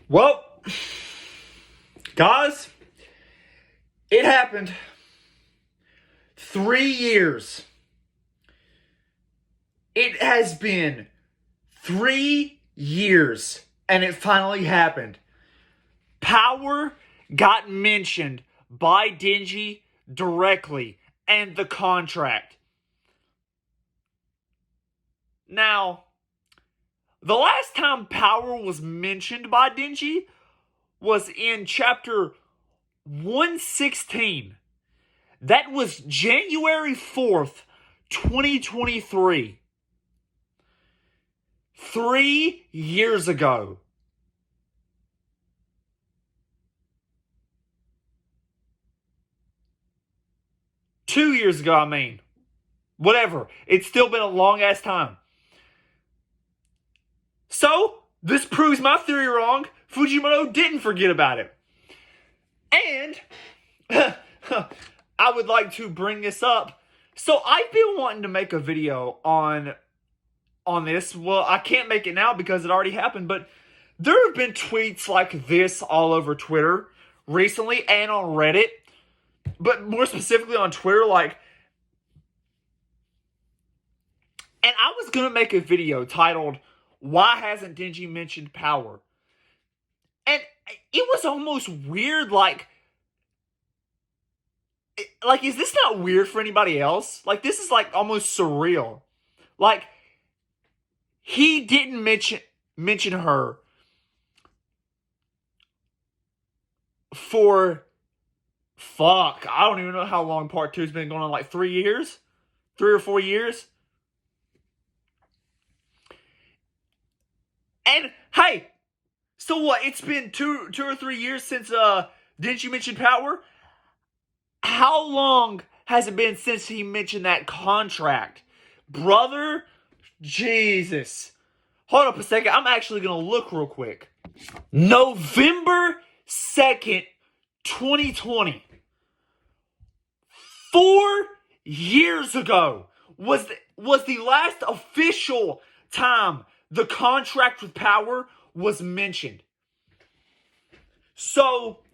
Well, guys, it happened. 3 years. It has been 3 years, and it finally happened. Power got mentioned by Denji directly and the contract. Now, the last time Power was mentioned by Denji was in chapter 116. That was January 4th, 2023. 3 years ago. 2 years ago, I mean. Whatever. It's still been a long ass time. So, this proves my theory wrong. Fujimoto didn't forget about it. And I would like to bring this up. So I've been wanting to make a video on this. Well, I can't make it now because it already happened, but there have been tweets like this all over Twitter recently and on Reddit, but more specifically on Twitter, like, and I was going to make a video titled, "Why Hasn't Denji Mentioned Power?" And it was almost weird, like, is this not weird for anybody else? Like, this is, like, almost surreal. Like, he didn't mention her for, fuck, I don't even know how long part 2's been going on, like 3 years? 3 or 4 years? And, hey, so what, it's been two or 3 years since, didn't you mention Power? How long has it been since he mentioned that contract? Brother, Jesus. Hold up a second, I'm actually gonna look real quick. November 2nd, 2020. 4 years ago was the last official time the contract with Power was mentioned. So,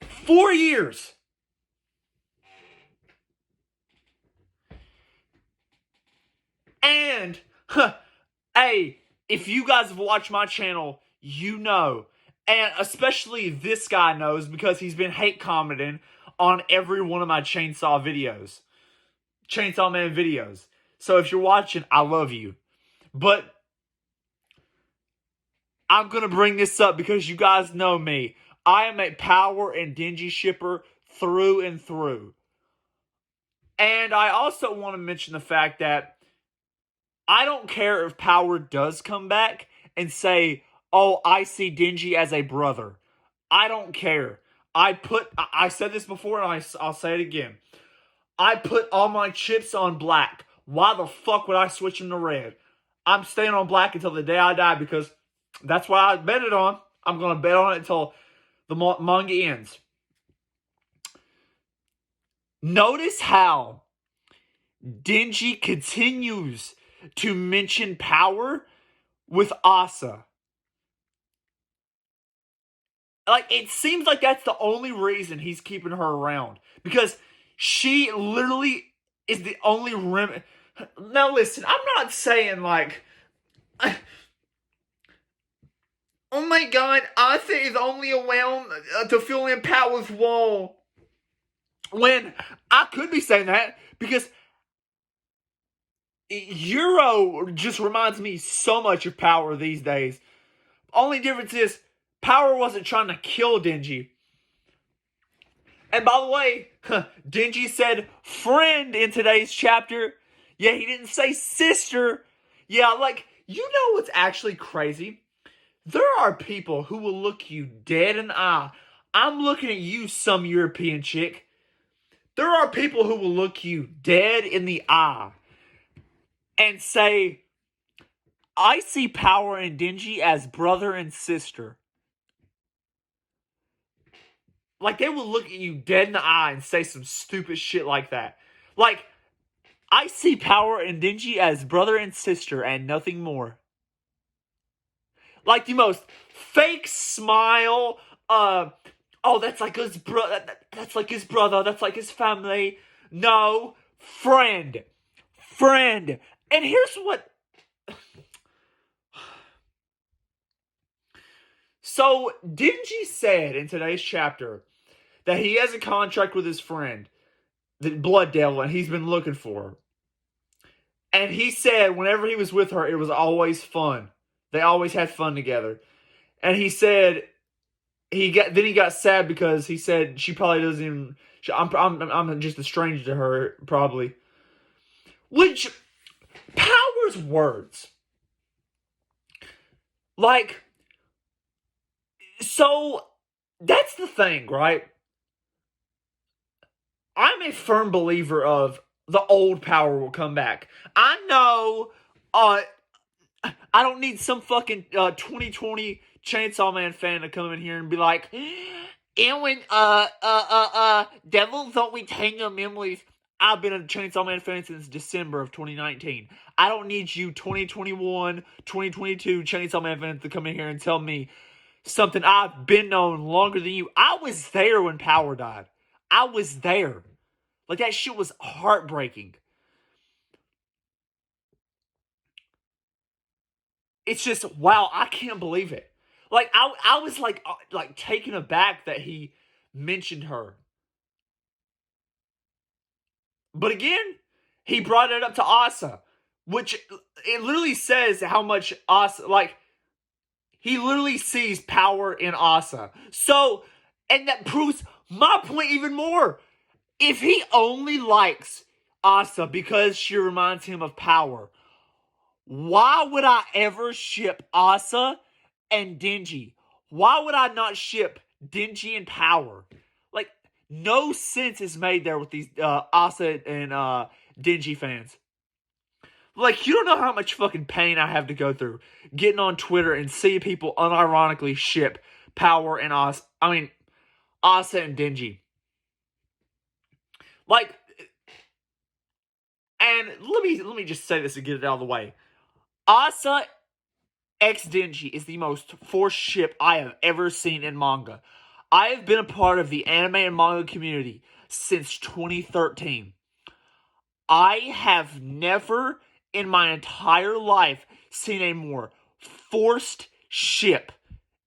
4 years. And, hey, if you guys have watched my channel, you know, and especially this guy knows because he's been hate commenting on every one of my Chainsaw Man videos. So if you're watching, I love you. But I'm going to bring this up because you guys know me. I am a Power and Denji shipper through and through. And I also want to mention the fact that I don't care if Power does come back and say, "Oh, I see Denji as a brother." I don't care. I said this before and I'll say it again. I put all my chips on black. Why the fuck would I switch them to red? I'm staying on black until the day I die because that's what I bet it on. I'm going to bet on it until the manga ends. Notice how Denji continues to mention Power with Asa. Like, it seems like that's the only reason he's keeping her around. Because she literally is the only remedy. Now, listen, I'm not saying, like, oh my god, Asa is only around to fill in Power's role. When I could be saying that because Euro just reminds me so much of Power these days. Only difference is Power wasn't trying to kill Denji. And by the way, Denji said friend in today's chapter. Yeah, he didn't say sister. Yeah, like, you know what's actually crazy? There are people who will look you dead in the eye. I'm looking at you, some European chick. There are people who will look you dead in the eye and say, "I see Power and Denji as brother and sister." Like, they will look at you dead in the eye and say some stupid shit like that. Like, I see Power and Denji as brother and sister and nothing more. Like, the most fake smile. Oh, that's like his brother. That's like his brother. That's like his family. No, friend. And here's what. So, Denji said in today's chapter that he has a contract with his friend, the Blood Devil, and he's been looking for her. And he said whenever he was with her, it was always fun. They always had fun together. And he said he got sad because he said she probably doesn't even. I'm just a stranger to her, probably. Which Power's words, like, so that's the thing, right? I'm a firm believer of the old Power will come back. I know, I don't need some fucking 2020 Chainsaw Man fan to come in here and be like, and when devils don't retain your memories. I've been a Chainsaw Man fan since December of 2019. I don't need you 2021, 2022 Chainsaw Man fans to come in here and tell me something I've been known longer than you. I was there when Power died. I was there. Like, that shit was heartbreaking. It's just, wow, I can't believe it. Like, I was like taken aback that he mentioned her. But again, he brought it up to Asa, which it literally says how much Asa, like, he literally sees Power in Asa. So, and that proves my point even more. If he only likes Asa because she reminds him of Power, why would I ever ship Asa and Denji? Why would I not ship Denji and Power? Like, no sense is made there with these Asa and Denji fans. Like, you don't know how much fucking pain I have to go through getting on Twitter and see people unironically ship Power and Asa. I mean, Asa and Denji. Like, and let me just say this and get it out of the way. Asa X Denji is the most forced ship I have ever seen in manga. I have been a part of the anime and manga community since 2013. I have never in my entire life seen a more forced ship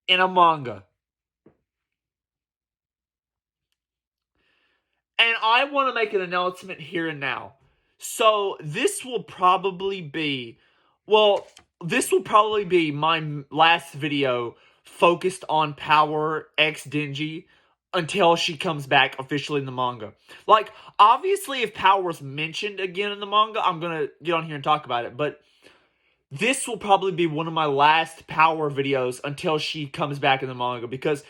in a manga. And I want to make an announcement here and now. So this will probably be, my last video focused on Power X Denji until she comes back officially in the manga. Like, obviously, if Power's mentioned again in the manga, I'm going to get on here and talk about it. But this will probably be one of my last Power videos until she comes back in the manga. Because,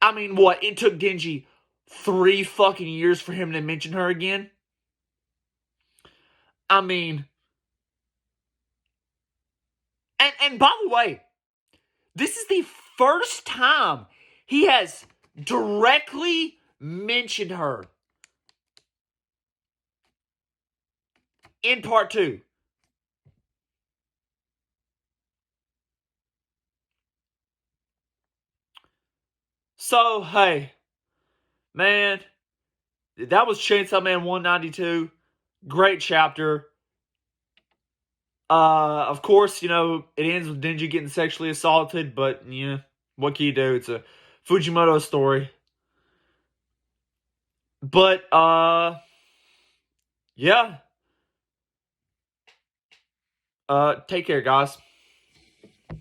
I mean, what? It took Denji 3 fucking years for him to mention her again? I mean, and by the way, this is the first time he has directly mentioned her in part 2. So, hey, man, that was Chainsaw Man 192. Great chapter. Of course, you know, it ends with Denji getting sexually assaulted, but, yeah, what can you do? It's a Fujimoto story. But, yeah. Take care, guys.